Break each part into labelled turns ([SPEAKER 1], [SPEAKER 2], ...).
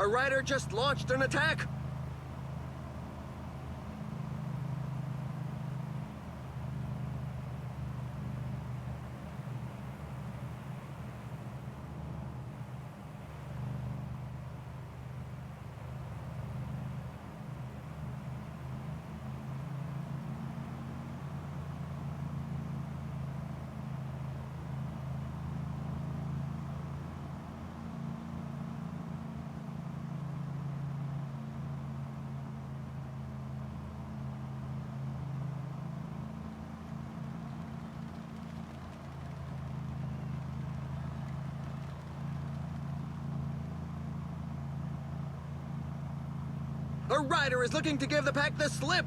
[SPEAKER 1] A rider just launched an attack! A rider is looking to give the pack the slip!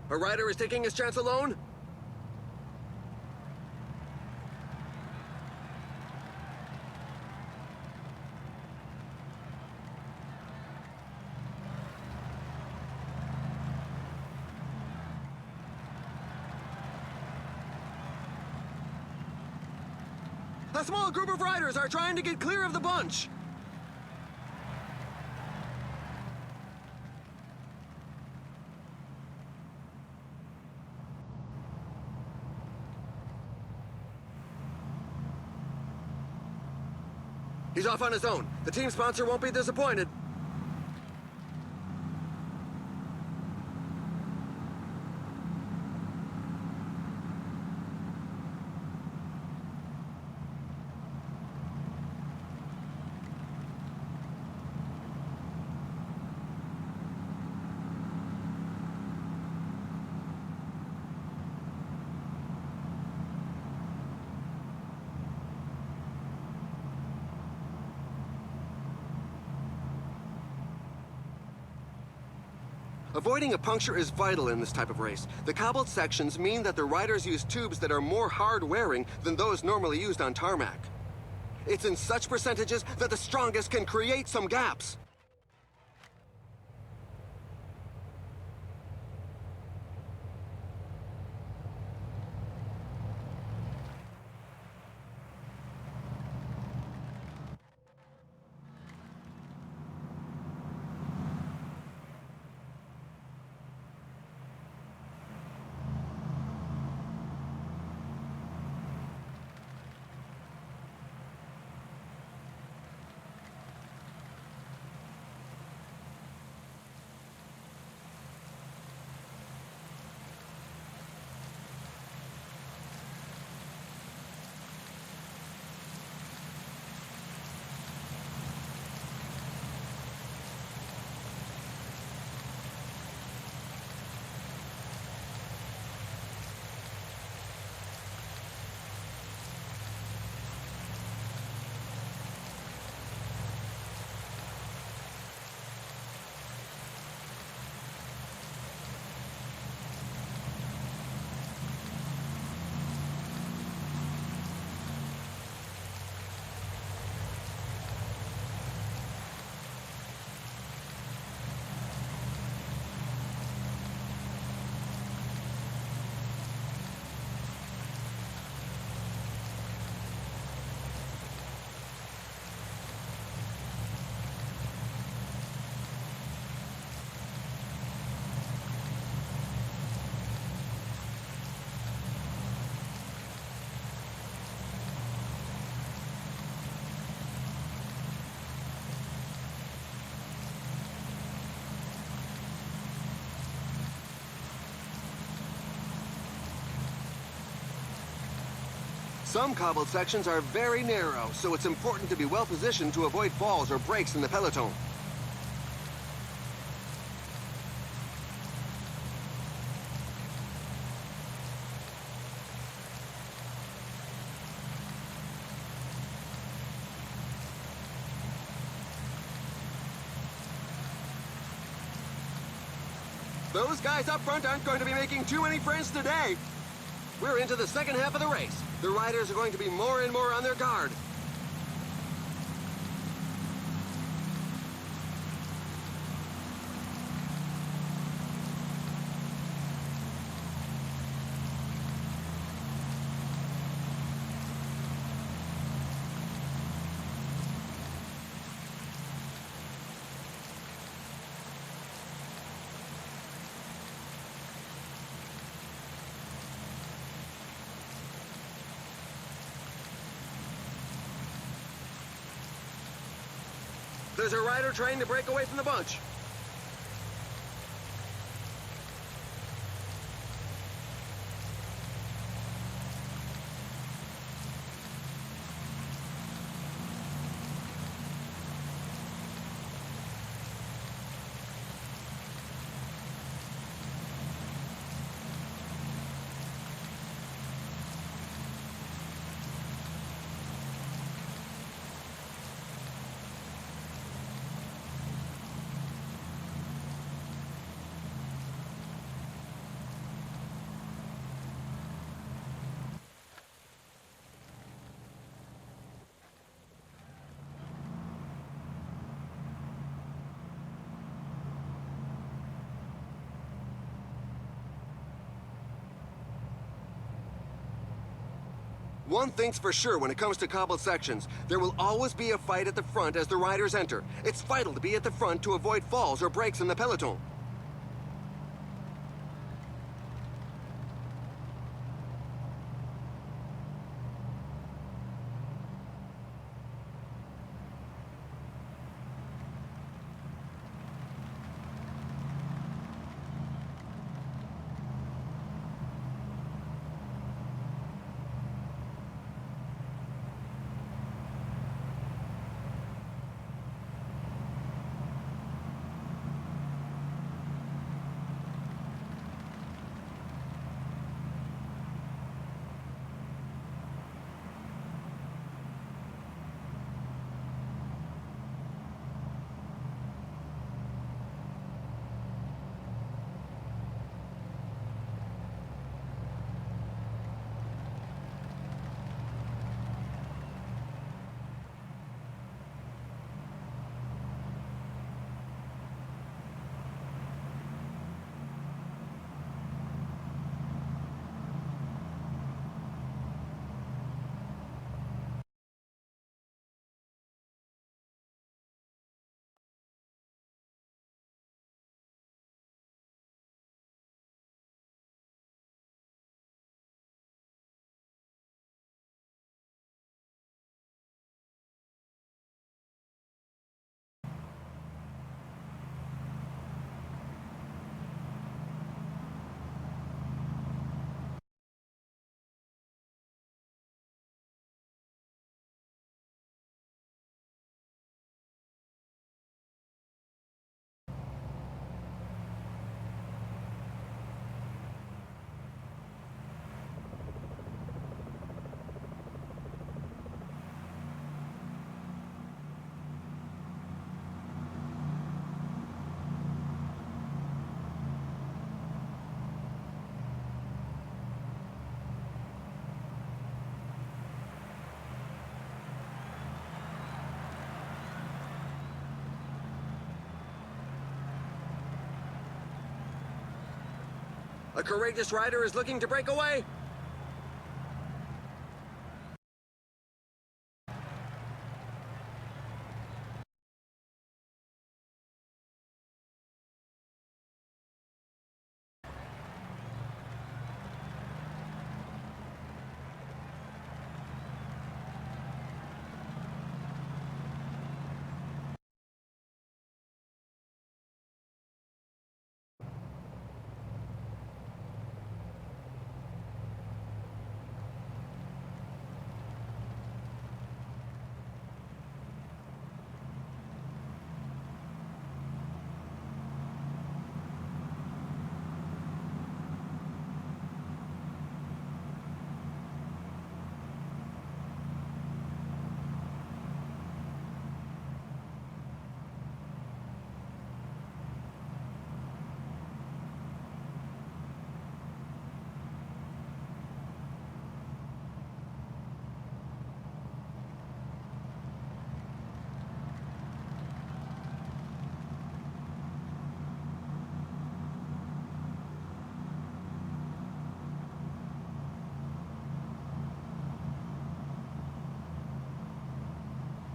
[SPEAKER 1] A rider is taking his chance alone? A small group of riders are trying to get clear of the bunch! He's off on his own. The team sponsor won't be disappointed. Avoiding a puncture is vital in this type of race. The cobbled sections mean that the riders use tubes that are more hard-wearing than those normally used on tarmac. It's in such percentages that the strongest can create some gaps. Some cobbled sections are very narrow, so it's important to be well positioned to avoid falls or breaks in the peloton. Those guys up front aren't going to be making too many friends today. We're into the second half of the race. The riders are going to be more and more on their guard. There's a rider trying to break away from the bunch. One thing's for sure when it comes to cobbled sections, there will always be a fight at the front as the riders enter. It's vital to be at the front to avoid falls or breaks in the peloton. A courageous rider is looking to break away.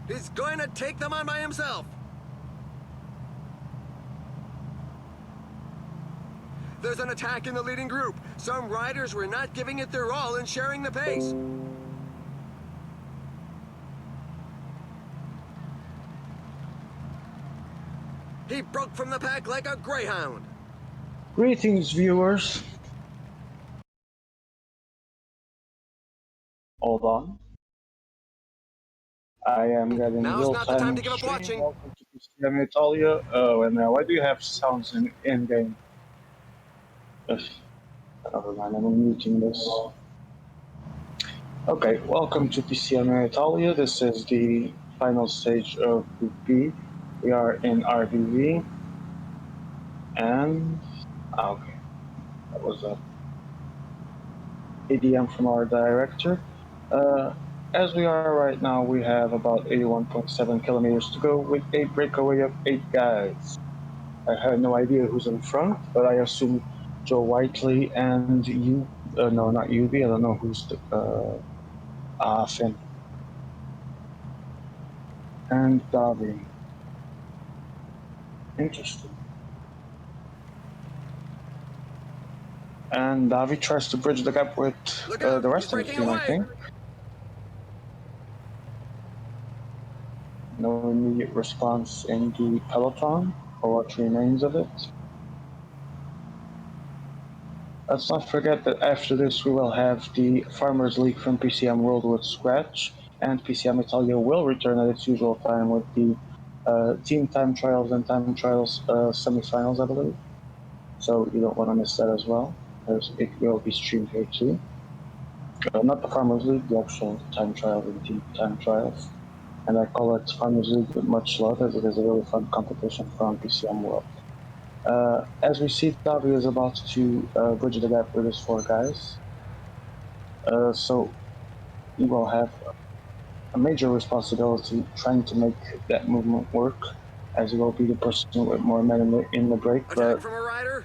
[SPEAKER 1] He's going to take them on by himself. There's an attack in the leading group. Some riders were not giving it their all and sharing the pace. He broke from the pack like a greyhound.
[SPEAKER 2] Greetings, viewers. Hold on. I am getting
[SPEAKER 1] Now's not the time
[SPEAKER 2] real-time
[SPEAKER 1] to give up
[SPEAKER 2] stream.
[SPEAKER 1] watching.
[SPEAKER 2] Welcome to PCM Italia. And why do you have sounds in game? Never mind, I'm muting this. Okay, welcome to PCM Italia. This is the final stage of Group B. We are in RBV. And okay, that was a ADM from our director. As we are right now, we have about 81.7 kilometers to go with a breakaway of 8 guys. I have no idea who's in front, but I assume Joe Whiteley and you. No, not UB. I don't know who's the. Finn. And Davi. Interesting. And Davi tries to bridge the gap with the rest of the team, I think. No immediate response in the peloton, or what remains of it. Let's not forget that after this we will have the Farmers League from PCM World with Scratch, and PCM Italia will return at its usual time with the team time trials and time trials semifinals, I believe. So you don't want to miss that as well, as it will be streamed here too. Not the Farmers League, the actual time trials and team time trials. And I call it Farmers League with much love, as it is a really fun competition from PCM World. As we see, Davi is about to bridge the gap with his 4 guys. So you will have a major responsibility trying to make that movement work, as you will be the person with more men in the break.
[SPEAKER 1] Attack from a rider?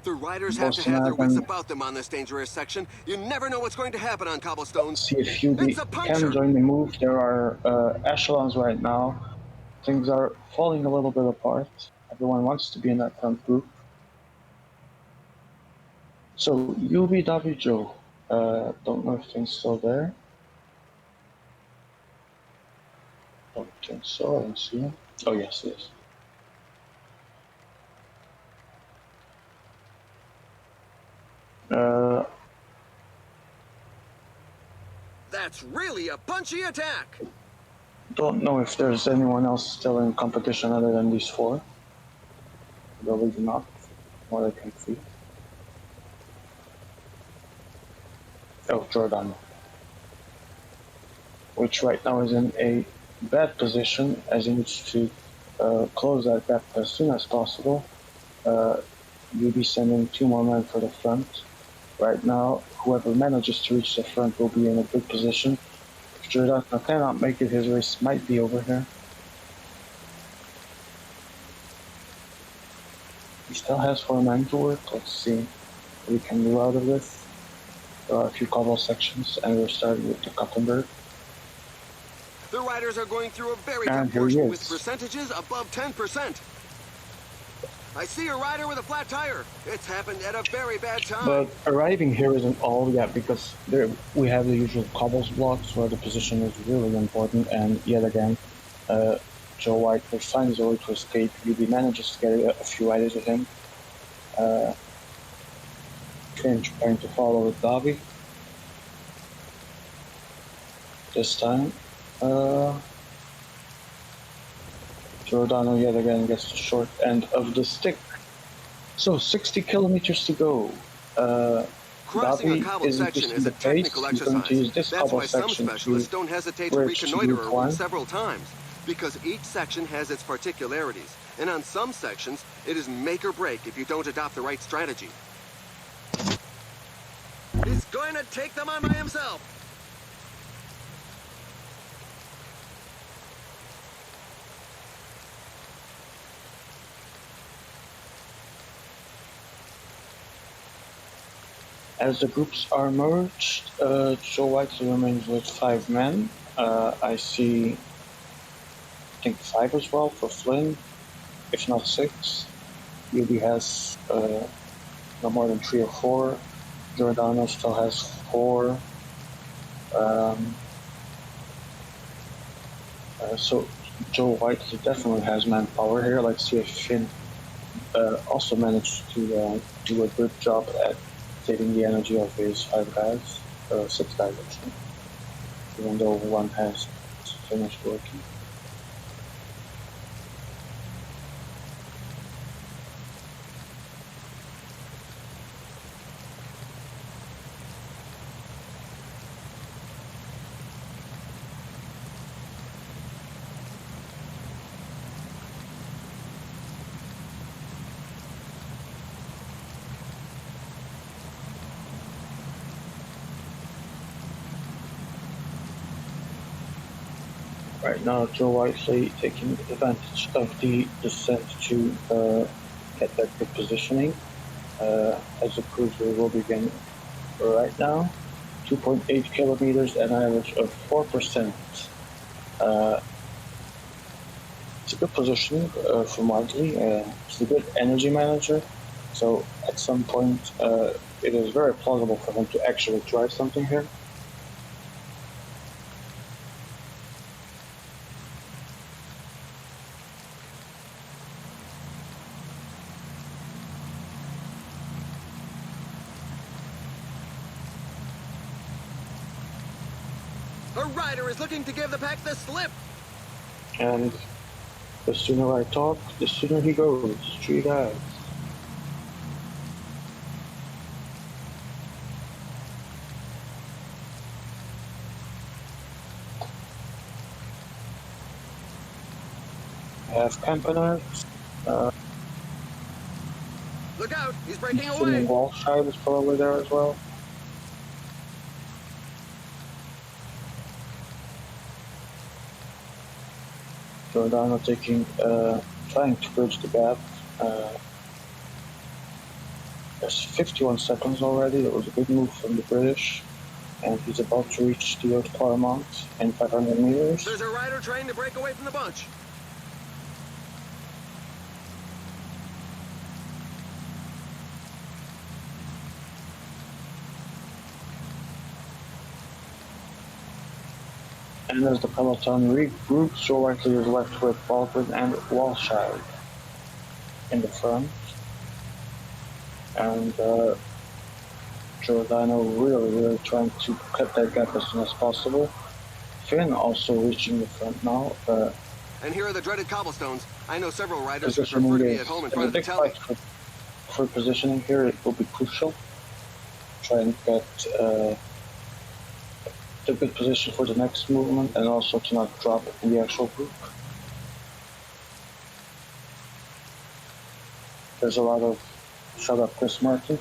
[SPEAKER 1] The riders have to have their wits about them on this dangerous section. You never know what's going to happen on cobblestones.
[SPEAKER 2] See if you can join the move. There are echelons right now. Things are falling a little bit apart. Everyone wants to be in that front group. So UBW Joe, don't know if things still there. Don't think so. I don't see him. Oh yes, yes.
[SPEAKER 1] That's really a punchy attack.
[SPEAKER 2] Don't know if there's anyone else still in competition other than these 4. Probably not, what I can see. Oh, Jordan. Which right now is in a bad position, as he needs to close that gap as soon as possible. You'll be sending 2 more men for the front. Right now, whoever manages to reach the front will be in a good position. If Giordano cannot make it, his race might be over here. He still has 4 men to work. Let's see what we can do out of this. There are a few cobble sections, and we're starting with the Kuppenberg. The riders are going through a very tough portion with percentages above 10%. I see a rider with a flat tire. It's happened at a very bad time. But arriving here isn't all yet, because we have the usual cobbles blocks where the position is really important, and yet again, Joe White finds a way to escape. UB manages to get a few riders with him. Finch trying to follow with Davi. This time, Giordano yet again gets the short end of the stick. So 60 kilometers to go.
[SPEAKER 1] Crossing a cobbled section is a technical exercise. That's why some specialists don't hesitate to reconnoiter a route several times, because each section has its particularities, and on some sections, it is make or break if you don't adopt the right strategy. He's going to take them on by himself. As the groups are merged, Joe Whiteley remains with 5 men. I see, I think 5 as well for Flynn, if not 6. UB has no more than 3 or 4. Giordano still has 4. So
[SPEAKER 2] Joe Whiteley definitely has manpower here. Let's see if Finn also managed to do a good job at saving the energy of his 5 guys, 6 guys actually, even though one has finished working. Right now, Joe Whiteley taking advantage of the descent to get that good positioning. As the cruiser will begin right now, 2.8 kilometers and an average of 4%. It's a good positioning from Whiteley. He's a good energy manager, so at some point it is very plausible for him to actually try something here.
[SPEAKER 1] A rider is looking to give the pack the slip.
[SPEAKER 2] And the sooner I talk, the sooner he goes. 3 guys. I have Campaners.
[SPEAKER 1] Look out, he's breaking away.
[SPEAKER 2] Walshide is probably there as well. Giordano trying to bridge the gap. There's 51 seconds already. That was a good move from the British. And he's about to reach the Haute Clermont in 500 meters.
[SPEAKER 1] There's a rider trying to break away from the bunch.
[SPEAKER 2] And as the peloton regroups, Joe Whiteley is left with Baldwin and Walshide in the front. And Giordano really trying to cut that gap as soon as possible. Finn also reaching the front now.
[SPEAKER 1] And here are the dreaded cobblestones. I know several riders who prefer to be at home in front of the telly.
[SPEAKER 2] For positioning here, it will be crucial. Try and get the good position for the next movement, and also to not drop in the actual group. There's a lot of shut up Chris Martin.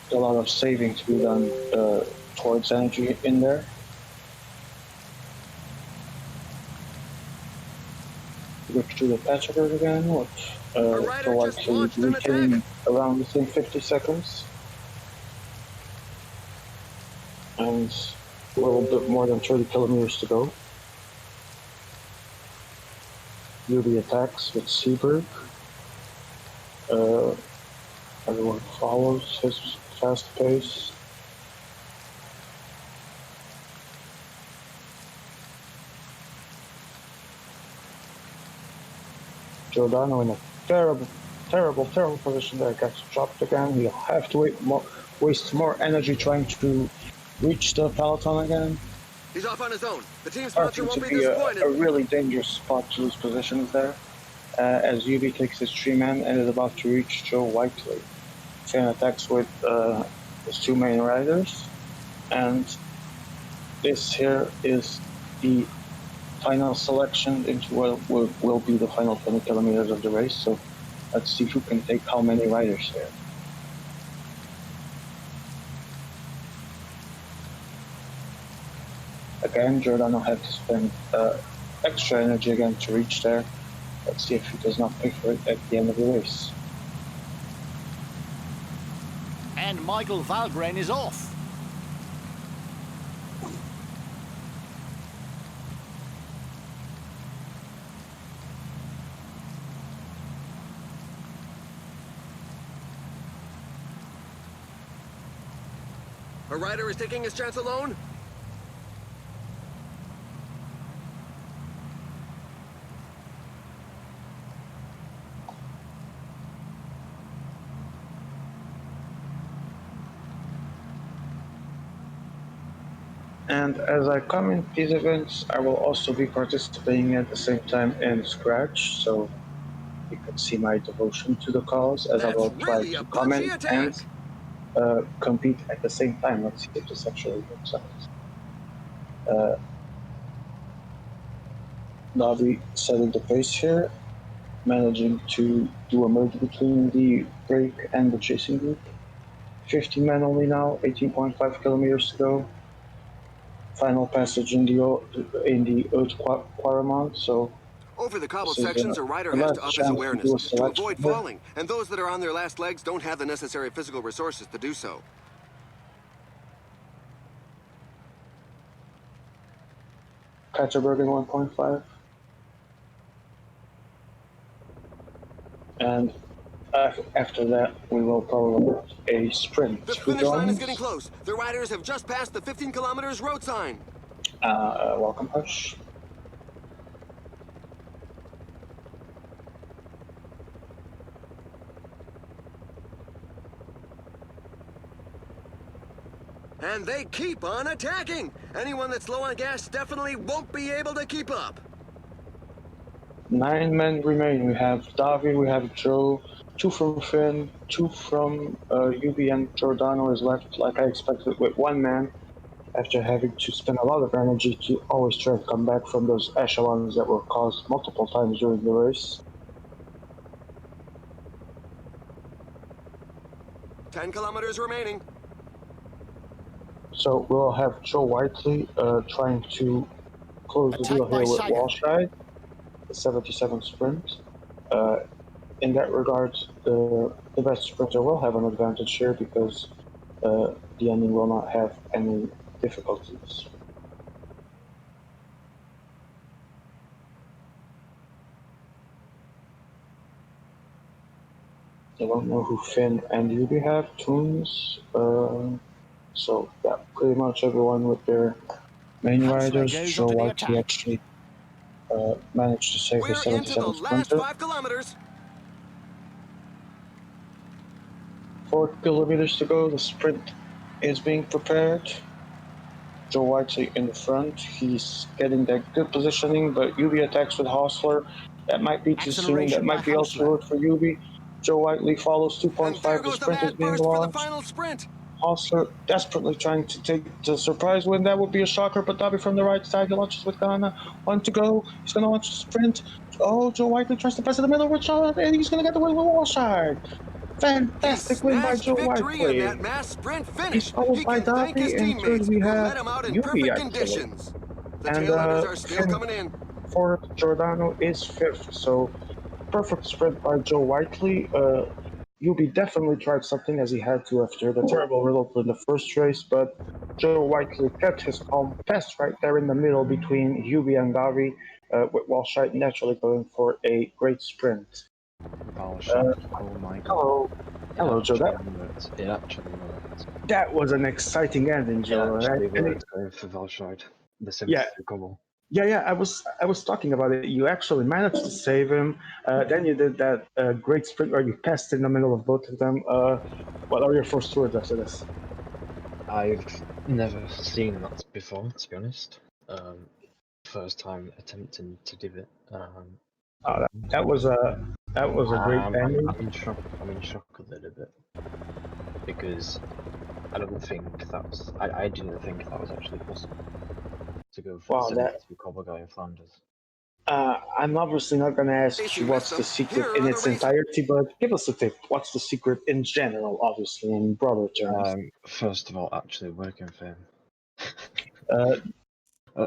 [SPEAKER 2] There's a lot of saving to be done towards energy in there. Go to the patch record again. What? So like retaining around the same 50 seconds. And a little bit more than 30 kilometers to go. UV attacks with Seaberg. Everyone follows his fast pace. Giordano in a terrible position there. Gets dropped again. He'll have to waste more energy trying to reach the peloton again.
[SPEAKER 1] He's off on his own. The team sponsor won't be
[SPEAKER 2] disappointed. A really dangerous spot to lose positions there. As UV takes his 3-man and is about to reach Joe Whiteley. Finn attacks with his 2 main riders. And this here is the final selection into what will be the final 20 kilometers of the race. So let's see who can take how many riders here. Again, Giordano had to spend extra energy again to reach there. Let's see if he does not pay for it at the end of the race.
[SPEAKER 3] And Michael Valgren is off.
[SPEAKER 1] A rider is taking his chance alone.
[SPEAKER 2] And as I comment these events, I will also be participating at the same time in Scratch, so you can see my devotion to the cause as I
[SPEAKER 1] That's
[SPEAKER 2] will try
[SPEAKER 1] really a
[SPEAKER 2] to
[SPEAKER 1] punchy
[SPEAKER 2] comment and
[SPEAKER 1] attack.
[SPEAKER 2] compete at the same time. Let's see if this actually works out. Navi setting the pace here, managing to do a merge between the brake and the chasing group. 15 men only now, 18.5 kilometers to go. Final passage in the Haute Quaremont, so
[SPEAKER 1] Over the cobbled
[SPEAKER 2] this is
[SPEAKER 1] sections, a rider
[SPEAKER 2] the
[SPEAKER 1] has to
[SPEAKER 2] last
[SPEAKER 1] up his
[SPEAKER 2] chance to do
[SPEAKER 1] awareness
[SPEAKER 2] a
[SPEAKER 1] to
[SPEAKER 2] selection
[SPEAKER 1] avoid
[SPEAKER 2] here.
[SPEAKER 1] falling, and those that are on their last legs don't have the necessary physical resources to do so.
[SPEAKER 2] Katterberg in 1.5. And after that, we will probably a sprint.
[SPEAKER 1] The
[SPEAKER 2] Who
[SPEAKER 1] finish line is getting
[SPEAKER 2] joins?
[SPEAKER 1] close. The riders have just passed the 15 kilometers road sign.
[SPEAKER 2] Welcome, Hush.
[SPEAKER 1] And they keep on attacking. Anyone that's low on gas definitely won't be able to keep up.
[SPEAKER 2] 9 men remain. We have Davi, we have Joe, 2 from Finn, 2 from UB, and Giordano is left, like I expected, with 1 man after having to spend a lot of energy to always try to come back from those echelons that were caused multiple times during the race.
[SPEAKER 1] 10 kilometers remaining.
[SPEAKER 2] So we'll have Joe Whiteley trying to close the deal
[SPEAKER 3] Attack by
[SPEAKER 2] here with
[SPEAKER 3] Sagan.
[SPEAKER 2] Walshide, the 77 sprint. Uh, in that regard, the best sprinter will have an advantage here because the ending will not have any difficulties. I don't know who Finn and Yubi have, Toons. So yeah, pretty much everyone with their main
[SPEAKER 3] Hansler
[SPEAKER 2] riders.
[SPEAKER 3] goes
[SPEAKER 2] Joe
[SPEAKER 3] onto the
[SPEAKER 2] Whiteley
[SPEAKER 3] attack.
[SPEAKER 2] actually managed to save his
[SPEAKER 1] We're into the
[SPEAKER 2] 77
[SPEAKER 1] last
[SPEAKER 2] sprinter.
[SPEAKER 1] 5 kilometers.
[SPEAKER 2] 4 kilometers to go. The sprint is being prepared. Joe Whiteley in the front. He's getting that good positioning, but Yubi attacks with Hostler. That might be too soon. That
[SPEAKER 3] Acceleration by
[SPEAKER 2] might be also
[SPEAKER 3] Hansler.
[SPEAKER 2] road for Yubi. Joe Whiteley follows
[SPEAKER 1] And there
[SPEAKER 2] 2.5. The
[SPEAKER 1] goes the
[SPEAKER 2] sprint is
[SPEAKER 1] mad
[SPEAKER 2] being
[SPEAKER 1] burst for the
[SPEAKER 2] launched.
[SPEAKER 1] final sprint.
[SPEAKER 2] Hostler desperately trying to take the surprise win. That would be a shocker, but Dobby from the right side. He launches with Ghana. 1 to go. He's going to launch the sprint. Oh, Joe Whiteley tries to press in the middle with Charlotte, and he's going to get the win with Wallshard.
[SPEAKER 1] He
[SPEAKER 2] Fantastic win by
[SPEAKER 1] snatched
[SPEAKER 2] Joe
[SPEAKER 1] victory in that
[SPEAKER 2] Whiteley.
[SPEAKER 1] mass sprint
[SPEAKER 2] He's
[SPEAKER 1] finish.
[SPEAKER 2] followed
[SPEAKER 1] He
[SPEAKER 2] by
[SPEAKER 1] can thank his
[SPEAKER 2] Dobby, and third
[SPEAKER 1] teammates
[SPEAKER 2] we
[SPEAKER 1] who
[SPEAKER 2] have
[SPEAKER 1] let him out in
[SPEAKER 2] Yubi
[SPEAKER 1] perfect
[SPEAKER 2] actually.
[SPEAKER 1] conditions. The
[SPEAKER 2] And
[SPEAKER 1] tailenders are still
[SPEAKER 2] Finn
[SPEAKER 1] coming in.
[SPEAKER 2] fourth, Giordano is fifth. So perfect sprint by Joe Whiteley. Yubi definitely tried something as he had to after the terrible result in the first race, but Joe Whiteley kept his calm, passed right there in the middle between Yubi and Gavi, with Walshite naturally going for a great sprint.
[SPEAKER 4] Valshite, oh my god.
[SPEAKER 2] Hello,
[SPEAKER 4] It
[SPEAKER 2] hello, Joe.
[SPEAKER 4] actually worked. It actually worked.
[SPEAKER 2] That was an exciting ending,
[SPEAKER 4] It
[SPEAKER 2] Joe.
[SPEAKER 4] actually
[SPEAKER 2] And
[SPEAKER 4] worked going for Valshite. The
[SPEAKER 2] yeah,
[SPEAKER 4] sympathy couple.
[SPEAKER 2] yeah. I was talking about it. You actually managed to save him. Then you did that great sprint where you passed in the middle of both of them. What are your first words after this?
[SPEAKER 4] I've never seen that before, to be honest. First time attempting to do it.
[SPEAKER 2] That was a great ending.
[SPEAKER 4] I'm in shock. I'm in shock a little bit because I don't think that's. I didn't think that was actually possible to go for the
[SPEAKER 2] Wow, that
[SPEAKER 4] 72 cobble guy in Flanders.
[SPEAKER 2] I'm obviously not going to
[SPEAKER 1] In
[SPEAKER 2] ask
[SPEAKER 1] case
[SPEAKER 2] you
[SPEAKER 1] you missed
[SPEAKER 2] what's the
[SPEAKER 1] them,
[SPEAKER 2] secret
[SPEAKER 1] here
[SPEAKER 2] in
[SPEAKER 1] are the
[SPEAKER 2] its
[SPEAKER 1] reasons.
[SPEAKER 2] entirety, but give us a tip. What's the secret in general, obviously, in broader terms?
[SPEAKER 4] First of all, actually working for him.
[SPEAKER 2] Uh,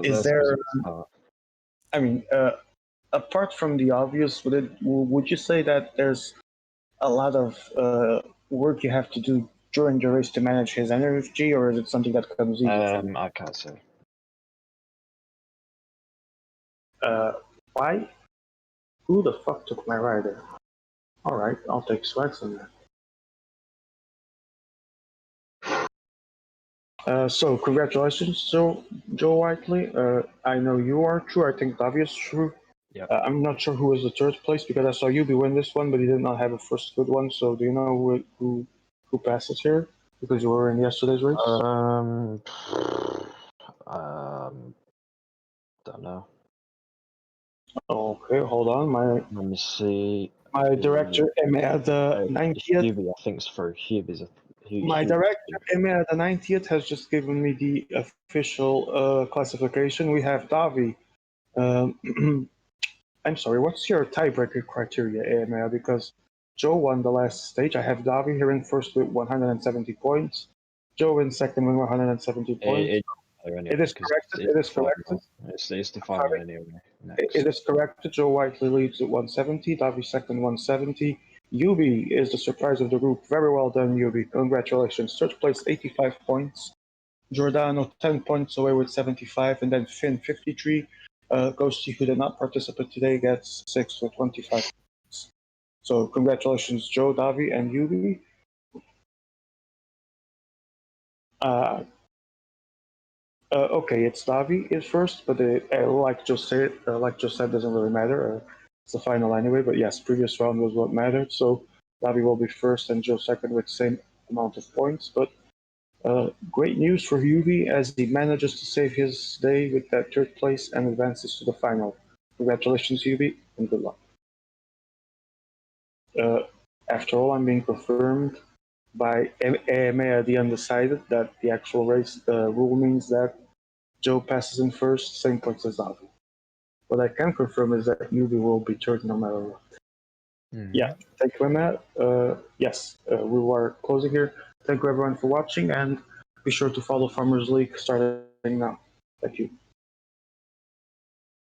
[SPEAKER 2] is
[SPEAKER 4] That's the
[SPEAKER 2] there?
[SPEAKER 4] start.
[SPEAKER 2] I mean, apart from the obvious, would you say that there's a lot of work you have to do during the race to manage his energy, or is it something that comes easy from?
[SPEAKER 4] I can't say.
[SPEAKER 2] Why? Who the fuck took my rider? All right, I'll take swipes on that. So congratulations, Joe Whiteley. I know you are true. I think Davy is true.
[SPEAKER 4] Yep.
[SPEAKER 2] I'm not sure who is the third place because I saw Yubi win this one, but he did not have a first good one. So do you know who passes here? Because you were in yesterday's race.
[SPEAKER 4] Don't know.
[SPEAKER 2] Okay, hold on.
[SPEAKER 4] Let me see.
[SPEAKER 2] My director, Emma, the 90th.
[SPEAKER 4] Hubie, I think it's for Hubie's.
[SPEAKER 2] My director, Emma, the 90th, has just given me the official classification. We have Davi. I'm sorry, what's your tiebreaker criteria, Emma? Because Joe won the last stage. I have Davi here in first with 170 points. Joe in second with 170 points. It is corrected. It is corrected.
[SPEAKER 4] It's the final anyway. Next.
[SPEAKER 2] It is correct. Joe Whiteley leads at 170. Davi second, 170. Yubi is the surprise of the group. Very well done, Yubi. Congratulations. Third place, 85 points. Giordano, 10 points away with 75. And then Finn, 53. Ghosty, who did not participate today, gets 6 with 25 points. So congratulations, Joe, Davi, and Yubi. Okay, it's Davi is first, but like just said, doesn't really matter. It's the final anyway. But yes, previous round was what mattered. So Davi will be first and Joe second with same amount of points. But great news for Yubi as he manages to save his day with that third place and advances to the final. Congratulations, Yubi, and good luck. After all, I'm being confirmed by EMEA the Undecided that the actual race rule means that Joe passes in first, same points as Davi. What I can confirm is that Yubi will be third no matter what. Yeah, thank you, Matt. Yes, we are closing here. Thank you everyone for watching, and be sure to follow Farmers League starting now. Thank you.